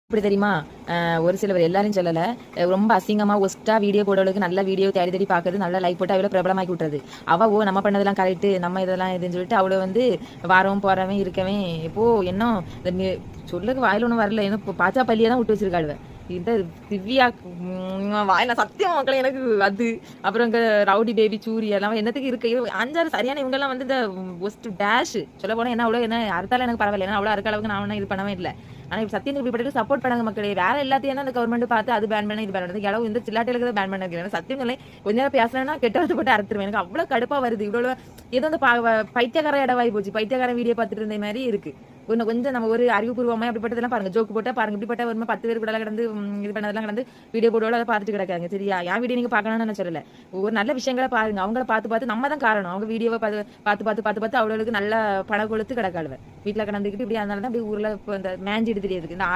இப்படி தெரியுமா? ஒரு சிலவர் எல்லாரையும் சொல்லல. ரொம்ப அசிங்கமா ஒஸ்ட்டா வீடியோ போடுறவளுக்கு நல்ல வீடியோ தேடி தேடி பார்க்குறது, நல்ல லைக் போட்டு அவள பிரபலமாக்கி விட்டுறது. ஓ நம்ம பண்ணதெல்லாம் கரெக்ட்டு, நம்ம இதெல்லாம் இதுன்னு சொல்லிட்டு அவள வந்து வாரவும், போறவன், இருக்கவன் எப்போ இன்னும் சொல்லக்கு வாயில ஒண்ணும் வரல. ஏன்னா பாச்சா பல்லிய தான் விட்டு வச்சிருக்காளுவ. இந்த திவ்யா வாயில சத்தியம் மக்களே எனக்கு அது. அப்புறம் இங்க ரவுடி பேபி சூரி எல்லாம் என்னத்துக்கு இருக்கு? 5, 6 சரியான இவங்கலாம் வந்து இந்த ஒஸ்ட் டேஷ் சொல்ல போனா என்ன அவ்வளோ என்ன அறுத்தாலும் எனக்கு பரவாயில்ல. ஏன்னா அவ்வளோ அறுக்க அளவுக்கு நான் ஒன்றும் இது பண்ணவே இல்லை. ஆனா இப்ப சத்தியம் இப்படிப்பட்டது சப்போர்ட் பண்ணாங்க மக்களே. வேற எல்லாத்தையும் அந்த கவர்மெண்ட் பார்த்து அது பேன் பண்ண இது பேன் பண்ணது. எவ்வளவு இந்த சில்லாட்டைகளுக்கு தான் பேன் பண்ணிருக்கேன். சத்தியம் இல்லை கொஞ்ச நேரம் பேசலன்னா கெட்ட வார்த்தை போட்டு அறுத்துருவேன். எனக்கு அவ்வளவு கடுப்பா வருது. இவ்வளவு ஏதோ அந்த பைத்தியக்கார இடவாய் போச்சு. பைத்தியக்கார வீடியோ பார்த்துட்டு இருந்த மாதிரி இருக்கு. இன்னும் கொஞ்சம் நம்ம ஒரு அறிவுபூர்வமா அப்படிப்பட்டதெல்லாம் பாருங்க. ஜோக்கு போட்டா பாருங்க. இப்படிப்பட்ட ஒரு 10 பேர் கூட கடந்து இது பண்ணதெல்லாம் கடந்து வீடியோ போடுவோம் அதை பார்த்துட்டு கிடக்காங்க. சரியா? என் வீடியோ நீங்க பார்க்கணும்னு நான் சொல்லல. ஒரு நல்ல விஷயங்களை பாருங்க. அவங்கள பார்த்து பார்த்து நம்ம தான் காரணம். அவங்க வீடியோவை பார்த்து அவளுக்கு நல்ல பணம் கொளுத்து கிடக்காளுவ. வீட்டுல கடந்துக்கிட்டு இப்படி அதனால தான் இப்படி ஊர்ல இப்போ இந்த மேஞ்சிட்டு தெரியுது. இந்த